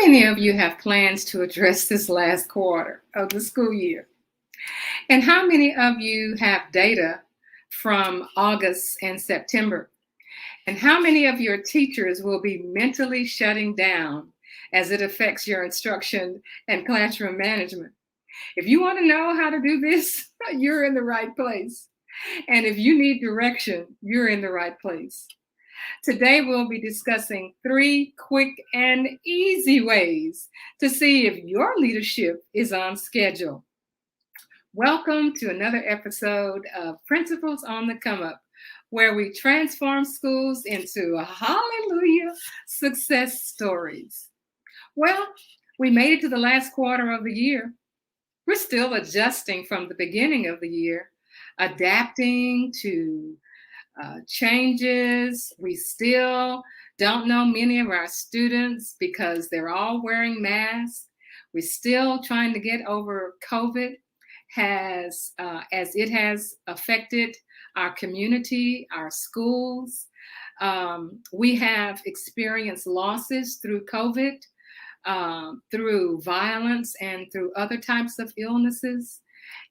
many of you have plans to address this last quarter of the school year? And how many of you have data from August and September? And how many of your teachers will be mentally shutting down as it affects your instruction and classroom management? If you want to know how to do this, you're in the right place. And if you need direction, you're in the right place. Today, we'll be discussing 3 quick and easy ways to see if your leadership is on schedule. Welcome to another episode of Principals on the Come Up, where we transform schools into hallelujah success stories. Well, we made it to the last quarter of the year. We're still adjusting from the beginning of the year, adapting to changes. We still don't know many of our students because they're all wearing masks. We're still trying to get over COVID as it has affected our community, our schools. We have experienced losses through COVID, through violence, and through other types of illnesses.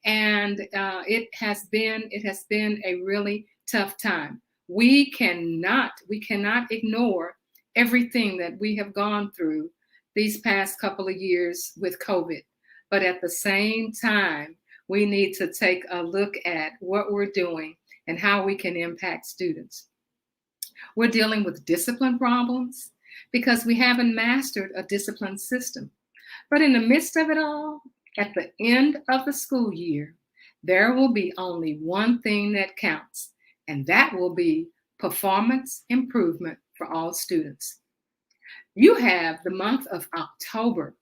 And it has been a really tough time. We cannot ignore everything that we have gone through these past couple of years with COVID. But at the same time, we need to take a look at what we're doing and how we can impact students. We're dealing with discipline problems because we haven't mastered a discipline system. But in the midst of it all, at the end of the school year, there will be only one thing that counts, and that will be performance improvement for all students. You have the month of October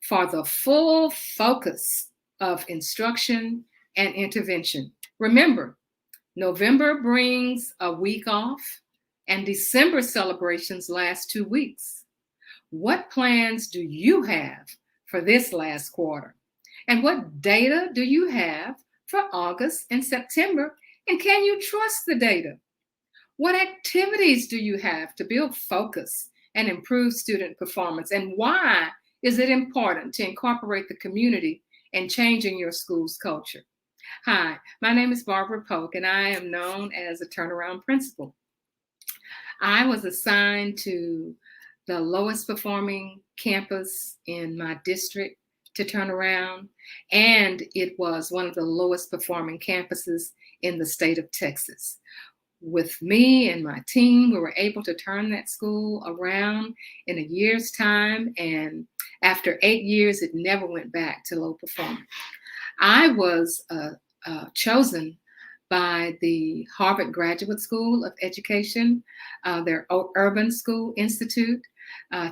for the full focus of instruction and intervention. Remember, November brings a week off, and December celebrations last 2 weeks. What plans do you have for this last quarter? And what data do you have for August and September? And can you trust the data? What activities do you have to build focus and improve student performance? And why is it important to incorporate the community in changing your school's culture? Hi, my name is Barbara Polk, and I am known as a turnaround principal. I was assigned to the lowest performing campus in my district to turn around, and it was one of the lowest performing campuses in the state of Texas. With me and my team, we were able to turn that school around in a year's time, and after 8 years, it never went back to low performing. I was chosen by the Harvard Graduate School of Education, their Urban School Institute,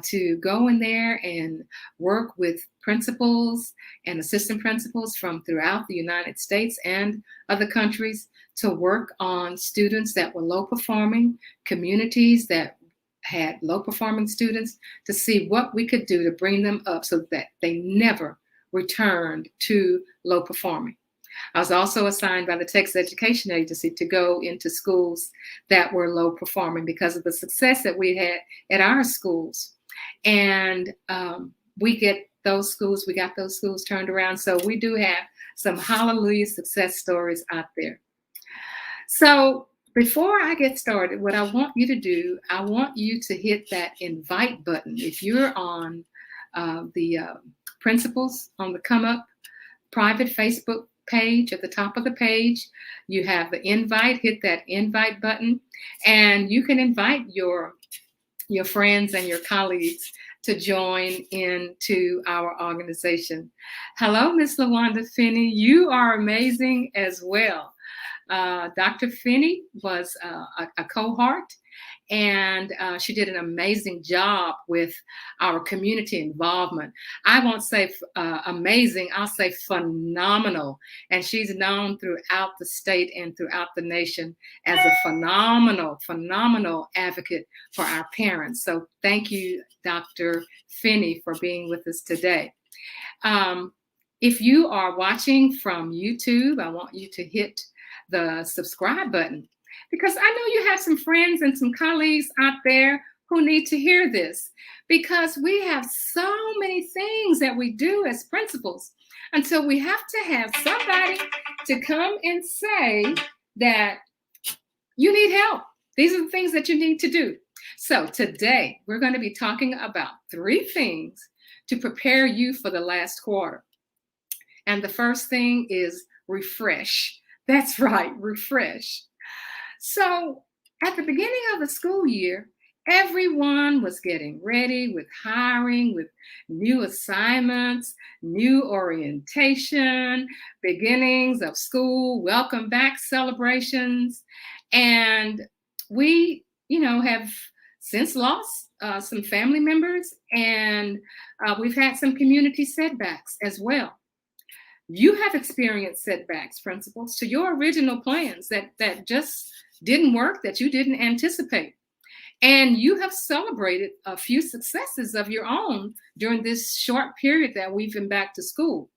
to go in there and work with principals and assistant principals from throughout the United States and other countries to work on students that were low performing, communities that had low performing students, to see what we could do to bring them up so that they never returned to low performing. I was also assigned by the Texas Education Agency to go into schools that were low performing because of the success that we had at our schools. And we got those schools turned around. So we do have some hallelujah success stories out there. So before I get started, what I want you to do, I want you to hit that invite button. If you're on the Principals on the Come Up private Facebook page, at the top of the page, you have the invite. Hit that invite button, and you can invite your friends and your colleagues to join into our organization. Hello, Miss LaWanda Finney. You are amazing as well. Dr. Finney was a cohort, and she did an amazing job with our community involvement. I won't say amazing, I'll say phenomenal. And she's known throughout the state and throughout the nation as a phenomenal advocate for our parents. So thank you, Dr. Finney, for being with us today. If you are watching from YouTube, I want you to hit the subscribe button, because I know you have some friends and some colleagues out there who need to hear this, because we have so many things that we do as principals until we have to have somebody to come and say that you need help. These are the things that you need to do. So today we're going to be talking about 3 things to prepare you for the last quarter. And the first thing is refresh. That's right, refresh. So at the beginning of the school year, everyone was getting ready with hiring, with new assignments, new orientation, beginnings of school, welcome back celebrations. And we, have since lost some family members, and we've had some community setbacks as well. You have experienced setbacks, principals, to your original plans that just didn't work, that you didn't anticipate. And you have celebrated a few successes of your own during this short period that we've been back to school.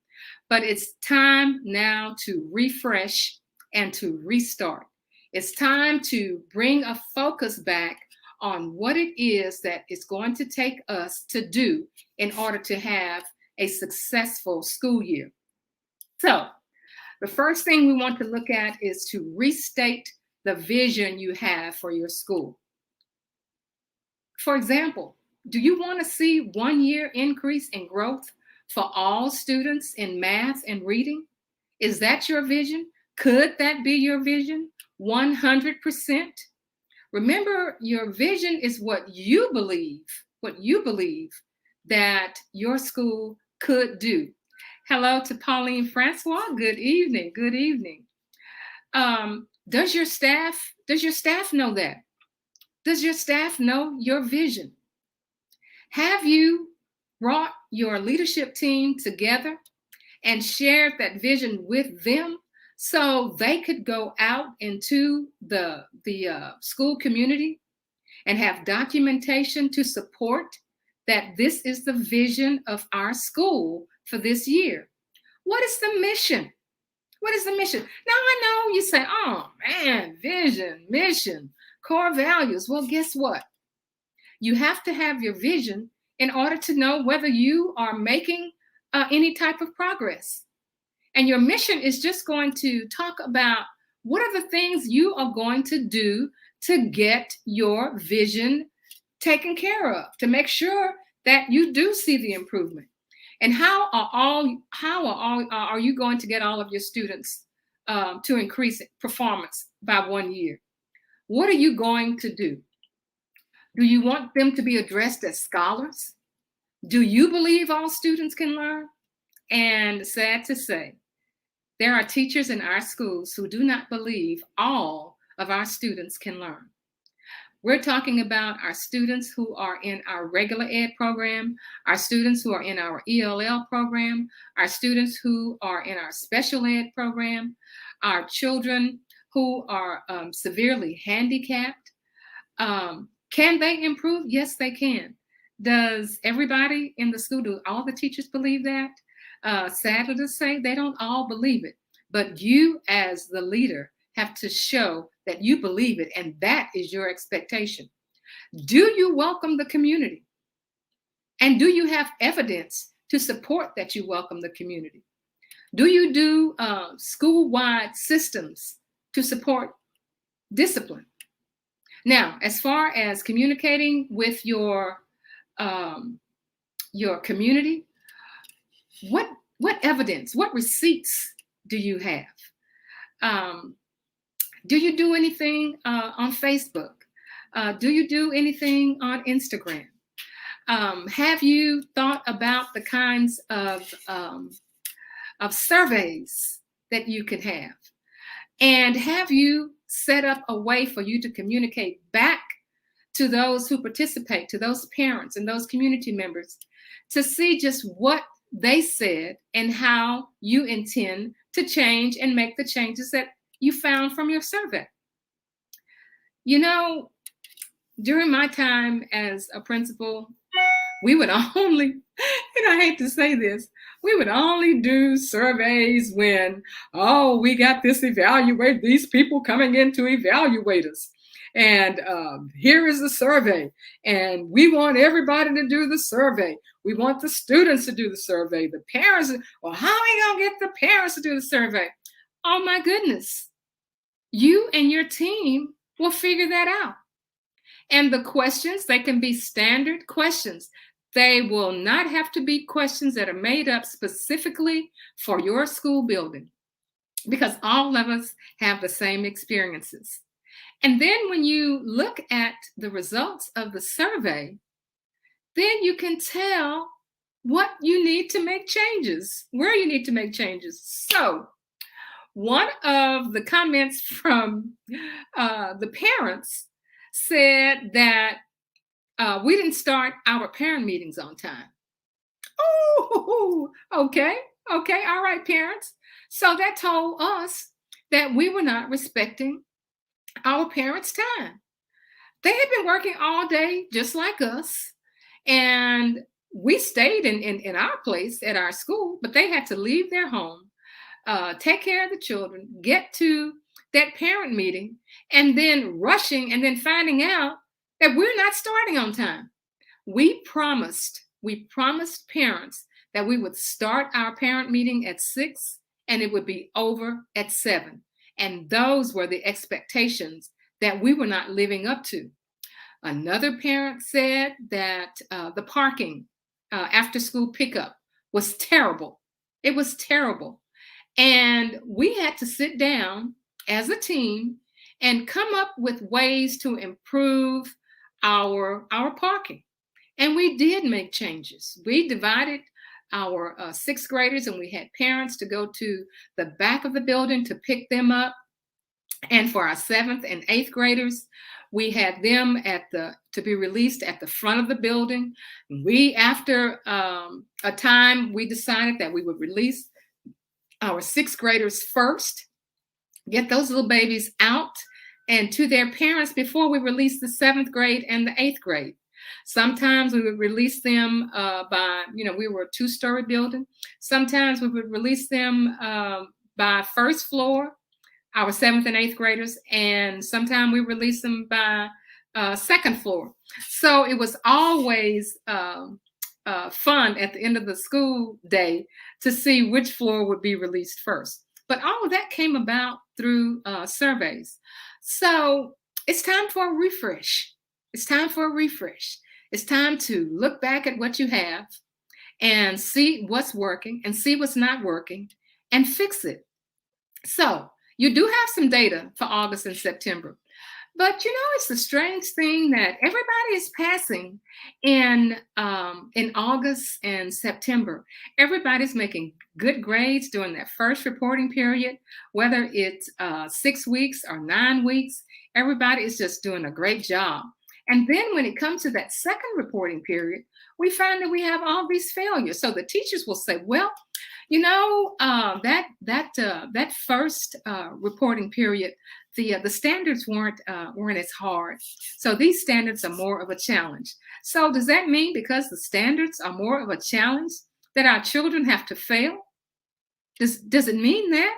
But it's time now to refresh and to restart. It's time to bring a focus back on what it is that it's going to take us to do in order to have a successful school year. So the first thing we want to look at is to restate the vision you have for your school. For example, do you want to see 1 year increase in growth for all students in math and reading? Is that your vision? Could that be your vision? 100%? Remember, your vision is what you believe that your school could do. Hello to Pauline Francois. Good evening. Good evening. Does your staff know that? Does your staff know your vision? Have you brought your leadership team together and shared that vision with them so they could go out into the school community and have documentation to support that this is the vision of our school for this year? What is the mission? What is the mission? Now, I know you say, oh man, vision, mission, core values. Well, guess what? You have to have your vision in order to know whether you are making any type of progress. And your mission is just going to talk about what are the things you are going to do to get your vision taken care of, to make sure that you do see the improvement. And how are you going to get all of your students to increase performance by 1 year? What are you going to do? Do you want them to be addressed as scholars? Do you believe all students can learn? And sad to say, there are teachers in our schools who do not believe all of our students can learn. We're talking about our students who are in our regular ed program, our students who are in our ELL program, our students who are in our special ed program, our children who are severely handicapped. Can they improve? Yes, they can. Does everybody in the school, do all the teachers believe that? Sadly to say, they don't all believe it. But you as the leader have to show that you believe it, and that is your expectation. Do you welcome the community? And do you have evidence to support that you welcome the community? Do you do school-wide systems to support discipline? Now, as far as communicating with your community, what evidence, what receipts do you have? Do you do anything on Facebook? Do you do anything on Instagram? Have you thought about the kinds of surveys that you could have? And have you set up a way for you to communicate back to those who participate, to those parents and those community members, to see just what they said and how you intend to change and make the changes that you found from your survey? You know, during my time as a principal, we would only, and I hate to say this, we would only do surveys when, oh, we got this these people coming in to evaluate us. And here is the survey. And we want everybody to do the survey. We want the students to do the survey. The parents, well, how are we going to get the parents to do the survey? Oh my goodness. You and your team will figure that out. And the questions, they can be standard questions. They will not have to be questions that are made up specifically for your school building, because all of us have the same experiences. And then when you look at the results of the survey, then you can tell what you need to make changes, where you need to make changes. So one of the comments from the parents said that we didn't start our parent meetings on time. Oh, okay, all right, parents. So that told us that we were not respecting our parents' time. They had been working all day just like us, and we stayed in our place at our school, but they had to leave their home, take care of the children, get to that parent meeting, and then rushing and then finding out that we're not starting on time. We promised parents that we would start our parent meeting at 6 and it would be over at 7. And those were the expectations that we were not living up to. Another parent said that the parking after school pickup was terrible. It was terrible. And we had to sit down as a team and come up with ways to improve our parking. And we did make changes. We divided our sixth graders, and we had parents to go to the back of the building to pick them up. And for our seventh and eighth graders, we had them to be released at the front of the building. We, after a time, we decided that we would release our sixth graders first, get those little babies out and to their parents before we release the seventh grade and the eighth grade. Sometimes we would release them by, we were a two-story building. Sometimes we would release them by first floor, our seventh and eighth graders, and sometimes we release them by second floor. So it was always fun at the end of the school day to see which floor would be released first. But all of that came about through surveys. So it's time for a refresh. It's time for a refresh. It's time to look back at what you have and see what's working and see what's not working and fix it. So you do have some data for August and September. But it's a strange thing that everybody is passing in August and September. Everybody's making good grades during that first reporting period, whether it's 6 weeks or 9 weeks. Everybody is just doing a great job. And then when it comes to that second reporting period, we find that we have all these failures. So the teachers will say, well, that first reporting period, the standards weren't as hard. So these standards are more of a challenge. So does that mean because the standards are more of a challenge that our children have to fail? Does it mean that?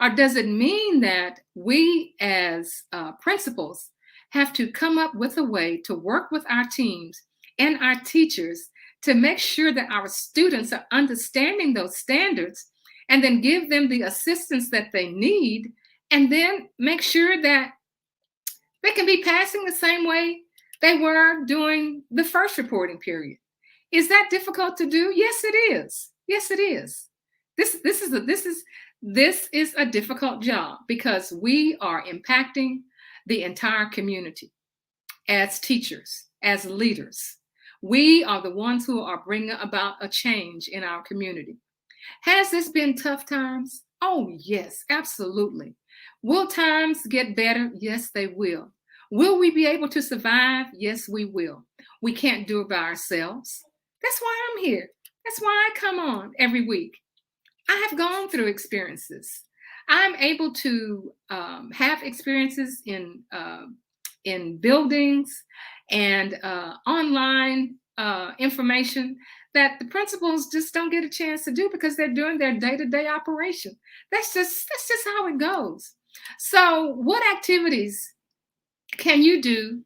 Or does it mean that we as principals have to come up with a way to work with our teams and our teachers to make sure that our students are understanding those standards and then give them the assistance that they need, and then make sure that they can be passing the same way they were during the first reporting period? Is that difficult to do? Yes, it is. Yes, it is. This is a difficult job because we are impacting the entire community as teachers, as leaders. We are the ones who are bringing about a change in our community. Has this been tough times? Oh, yes, absolutely. Will times get better? Yes, they will. Will we be able to survive? Yes, we will. We can't do it by ourselves. That's why I'm here. That's why I come on every week. I have gone through experiences. I'm able to have experiences in buildings and online information that the principals just don't get a chance to do because they're doing their day-to-day operation. That's just how it goes. So what activities can you do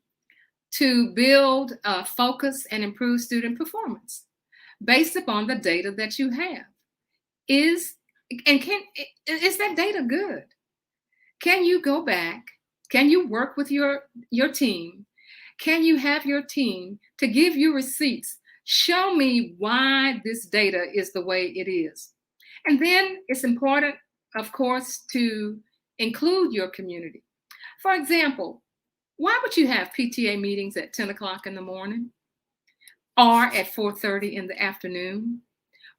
to build focus and improve student performance based upon the data that you have? Is that data good? Can you go back? Can you work with your team? Can you have your team to give you receipts? Show me why this data is the way it is. And then it's important, of course, to include your community. For example, why would you have PTA meetings at 10 o'clock in the morning or at 4:30 in the afternoon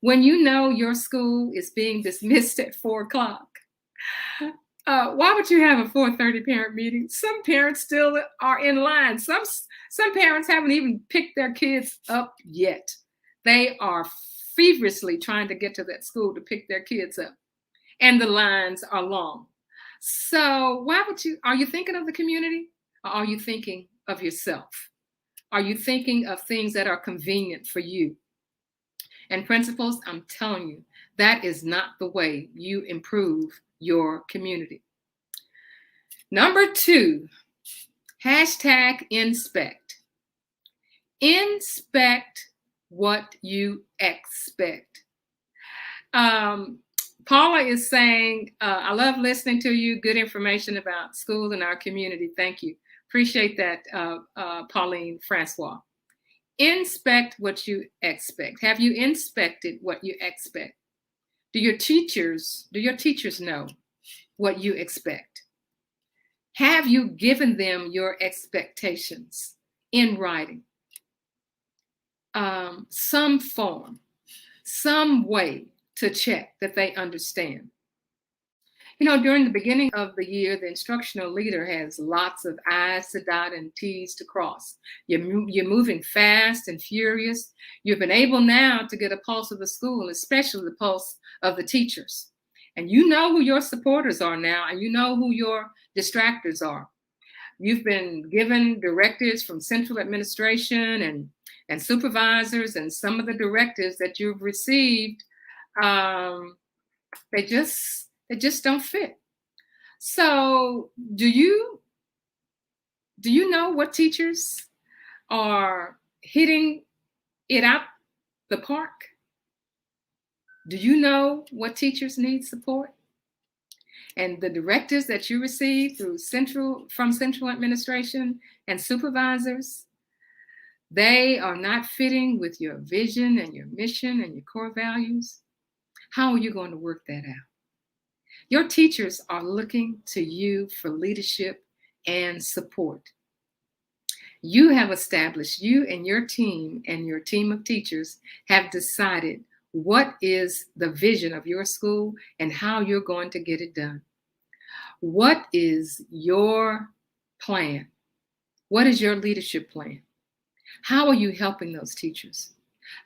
when you know your school is being dismissed at 4 o'clock? Why would you have a 4:30 parent meeting? Some parents still are in line. Some parents haven't even picked their kids up yet. They are feverishly trying to get to that school to pick their kids up, and the lines are long. So why would you? Are you thinking of the community, or are you thinking of yourself? Are you thinking of things that are convenient for you? And principals, I'm telling you, that is not the way you improve your community. Number 2, hashtag inspect. Inspect what you expect. Paula is saying, I love listening to you. Good information about schools and our community. Thank you. Appreciate that, Pauline Francois. Inspect what you expect. Have you inspected what you expect? Do your teachers know what you expect? Have you given them your expectations in writing? Some form, some way to check that they understand. You know, during the beginning of the year, the instructional leader has lots of I's to dot and T's to cross. You're moving fast and furious. You've been able now to get a pulse of the school, especially the pulse of the teachers. And you know who your supporters are now, and you know who your distractors are. You've been given directives from central administration and supervisors, and some of the directives that you've received, they just don't fit. So do you know what teachers are hitting it out the park? Do you know what teachers need support? And the directives that you receive from central administration and supervisors, they are not fitting with your vision and your mission and your core values. How are you going to work that out? Your teachers are looking to you for leadership and support. You have established, you and your team of teachers have decided what is the vision of your school and how you're going to get it done. What is your plan? What is your leadership plan? How are you helping those teachers?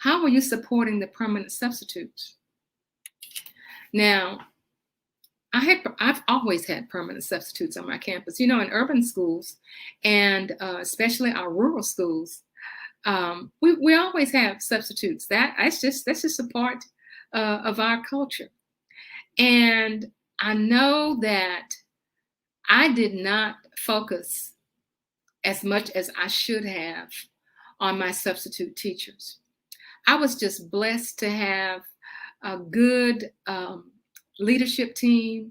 How are you supporting the permanent substitutes? Now, I've always had permanent substitutes on my campus. You know, in urban schools and especially our rural schools, we always have substitutes. That's just a part of our culture. And I know that I did not focus as much as I should have on my substitute teachers. I was just blessed to have a good leadership team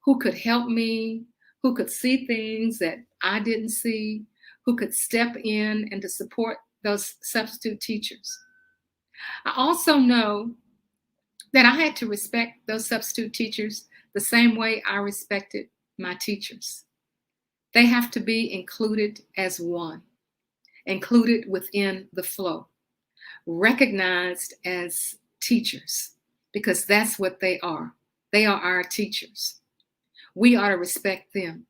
who could help me, who could see things that I didn't see, who could step in and to support those substitute teachers. I also know that I had to respect those substitute teachers the same way I respected my teachers. They have to be included as one, included within the flow, recognized as teachers, because that's what they are. They are our teachers. We ought to respect them.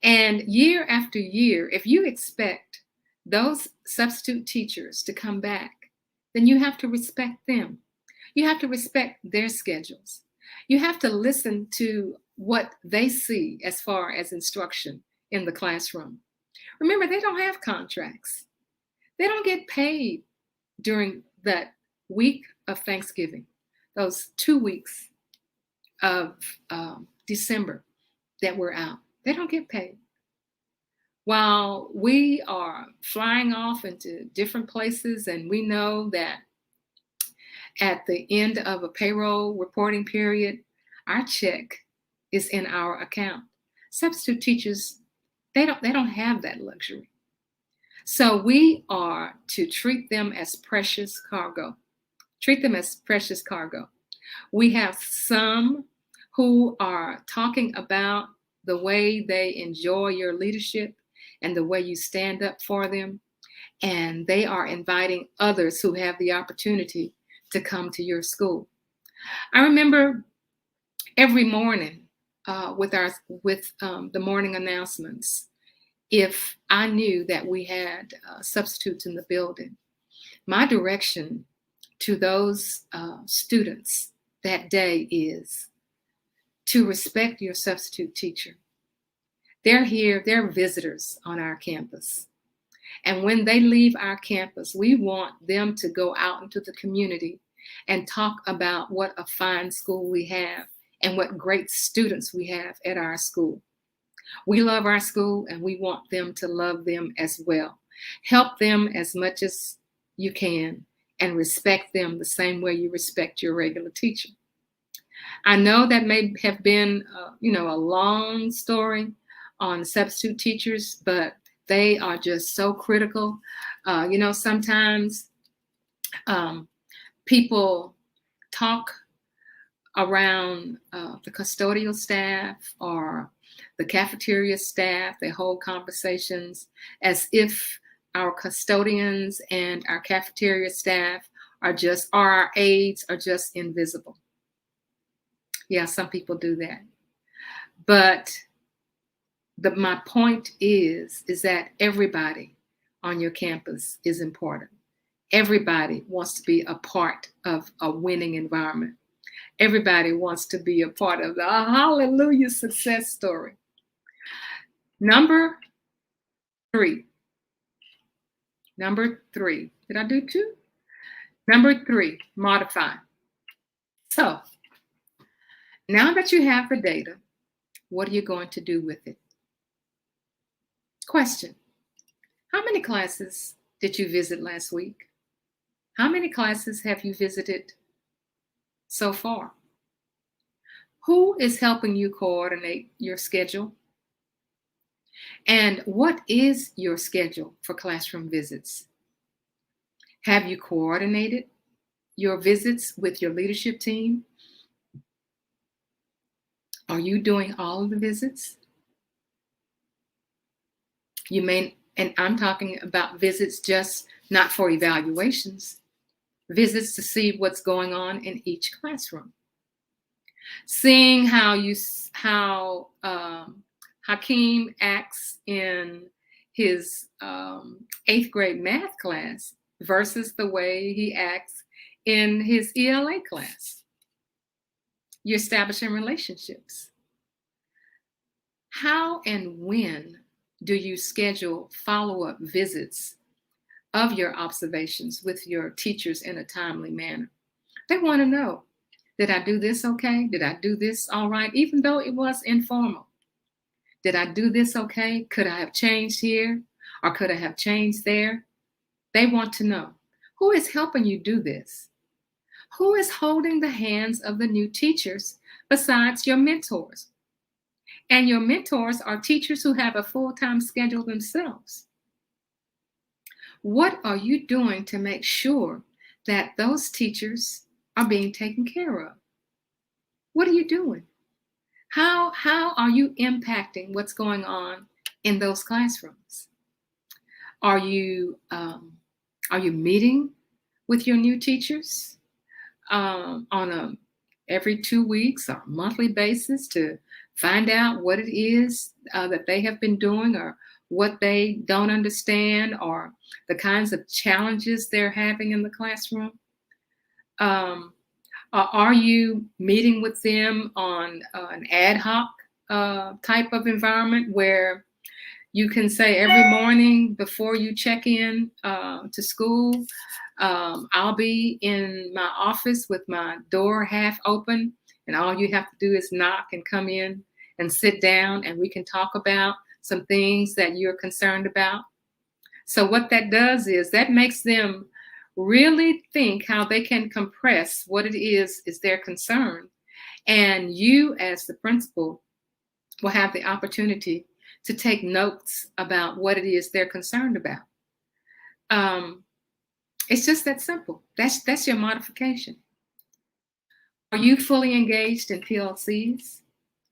And year after year, if you expect those substitute teachers to come back, then you have to respect them. You have to respect their schedules. You have to listen to what they see as far as instruction in the classroom. Remember, they don't have contracts. They don't get paid during that week of Thanksgiving, those 2 weeks of December that we're out. They don't get paid. While we are flying off into different places, and we know that at the end of a payroll reporting period, our check is in our account. Substitute teachers, they don't have that luxury. So we are to treat them as precious cargo. Treat them as precious cargo. We have some who are talking about the way they enjoy your leadership and the way you stand up for them. And they are inviting others who have the opportunity to come to your school. I remember every morning with the morning announcements, if I knew that we had substitutes in the building, my direction to those students that day is to respect your substitute teacher. They're here, they're visitors on our campus. And when they leave our campus, we want them to go out into the community and talk about what a fine school we have and what great students we have at our school. We love our school and we want them to love them as well. Help them as much as you can and respect them the same way you respect your regular teacher. I know that may have been, a long story on substitute teachers, but they are just so critical. Sometimes people talk around the custodial staff or the cafeteria staff. They hold conversations as if our custodians and our cafeteria staff or our aides are just invisible. Yeah, some people do that. But my point is that everybody on your campus is important. Everybody wants to be a part of a winning environment. Everybody wants to be a part of the hallelujah success story. Number three. Did I do two? Number 3, modify. So now that you have the data, what are you going to do with it? Question: how many classes did you visit last week? How many classes have you visited so far? Who is helping you coordinate your schedule? And what is your schedule for classroom visits? Have you coordinated your visits with your leadership team? Are you doing all of the visits? And I'm talking about visits just not for evaluations, visits to see what's going on in each classroom. Seeing how Hakeem acts in his 8th grade math class versus the way he acts in his ELA class. You're establishing relationships. How and when do you schedule follow-up visits of your observations with your teachers in a timely manner? They want to know, did I do this okay? Did I do this all right? Even though it was informal. Did I do this okay? Could I have changed here? Or could I have changed there? They want to know. Who is helping you do this? Who is holding the hands of the new teachers besides your mentors? And your mentors are teachers who have a full-time schedule themselves. What are you doing to make sure that those teachers are being taken care of? What are you doing? How are you impacting what's going on in those classrooms? Are you meeting with your new teachers on a every 2 weeks or monthly basis to find out what it is that they have been doing or what they don't understand or the kinds of challenges they're having in the classroom? Are you meeting with them on an ad hoc type of environment where you can say every morning before you check in to school, I'll be in my office with my door half open, and all you have to do is knock and come in and sit down, and we can talk about some things that you're concerned about. So what that does is that makes them really think how they can compress what it is their concern. And you, as the principal, will have the opportunity to take notes about what it is they're concerned about. It's just that simple. That's your modification. Are you fully engaged in PLCs?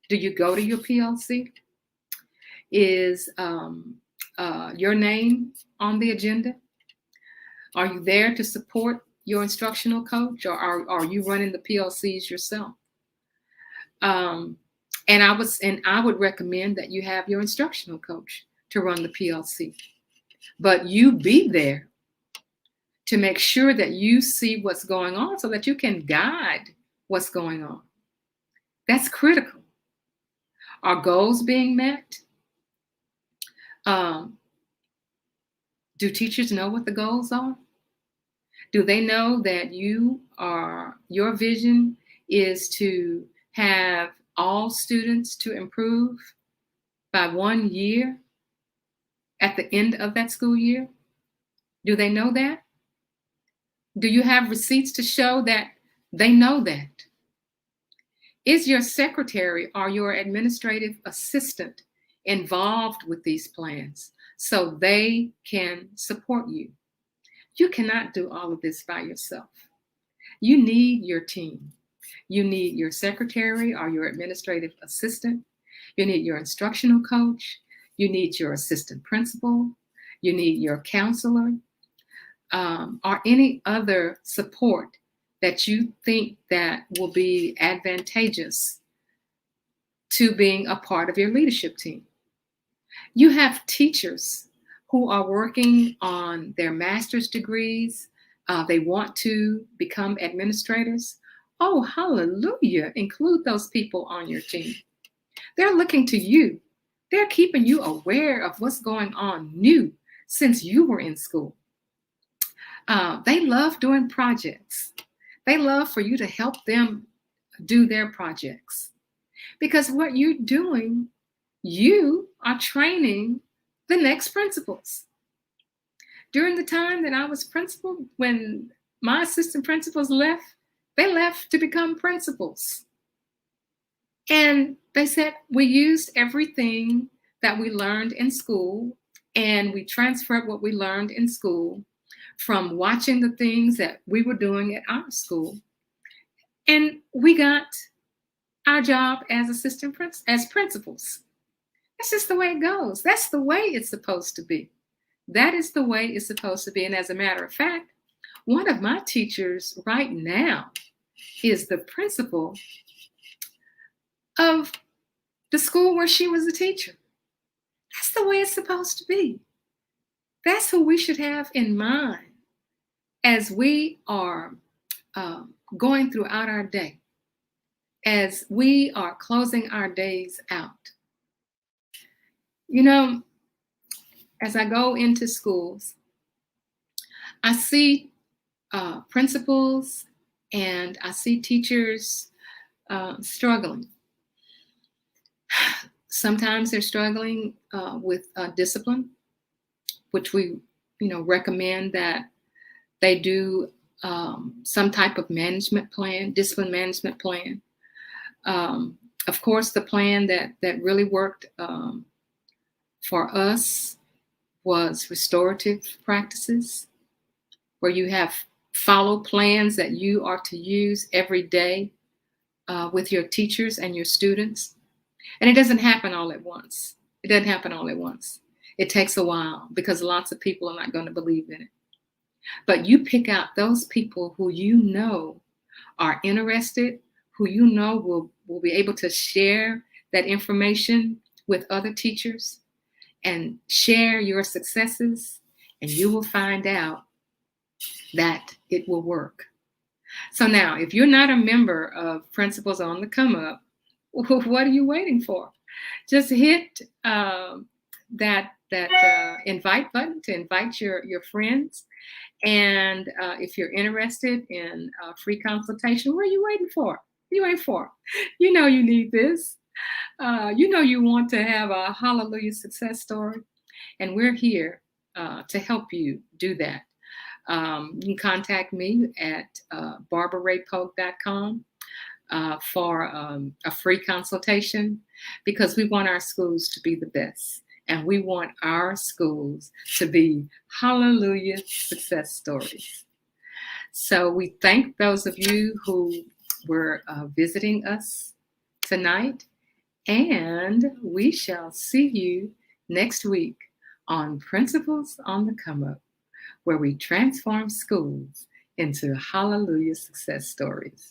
Do you go to your PLC? Is your name on the agenda? Are you there to support your instructional coach, or are you running the PLCs yourself? And I would recommend that you have your instructional coach to run the PLC, but you be there to make sure that you see what's going on so that you can guide what's going on. That's critical. Are goals being met? Do teachers know what the goals are? Do they know that your vision is to have all students to improve by 1 year at the end of that school year? Do they know that? Do you have receipts to show that they know that? Is your secretary or your administrative assistant involved with these plans so they can support you? You cannot do all of this by yourself. You need your team. You need your secretary or your administrative assistant. You need your instructional coach. You need your assistant principal. You need your counselor, or any other support that you think that will be advantageous to being a part of your leadership team. You have teachers who are working on their master's degrees. They want to become administrators. Oh, hallelujah. Include those people on your team. They're looking to you. They're keeping you aware of what's going on new since you were in school. They love doing projects. They love for you to help them do their projects. Because what you're doing, you are training the next principals. During the time that I was principal, when my assistant principals left, they left to become principals. And they said, we used everything that we learned in school, and we transferred what we learned in school from watching the things that we were doing at our school. And we got our job as as principals. That's just the way it goes. That's the way it's supposed to be. That is the way it's supposed to be. And as a matter of fact, one of my teachers right now is the principal of the school where she was a teacher. That's the way it's supposed to be. That's who we should have in mind as we are going throughout our day, as we are closing our days out. You know, as I go into schools, I see principals and I see teachers struggling. Sometimes they're struggling with discipline, which we, recommend that they do some type of management plan, discipline management plan. Of course, the plan that really worked for us was restorative practices, where you have follow plans that you are to use every day with your teachers and your students. And it doesn't happen all at once. It doesn't happen all at once. It takes a while because lots of people are not going to believe in it. But you pick out those people who you know are interested, who you know will be able to share that information with other teachers and share your successes, and you will find out that it will work. So now, if you're not a member of Principals on the Come Up, what are you waiting for? Just hit that invite button to invite your friends. And if you're interested in a free consultation, what are you waiting for? What are you waiting for? You know you need this. You want to have a hallelujah success story, and we're here to help you do that. You can contact me at barbaraypoke.com for a free consultation, because we want our schools to be the best. And we want our schools to be hallelujah success stories. So we thank those of you who were visiting us tonight. And we shall see you next week on Principles on the Come Up, where we transform schools into hallelujah success stories.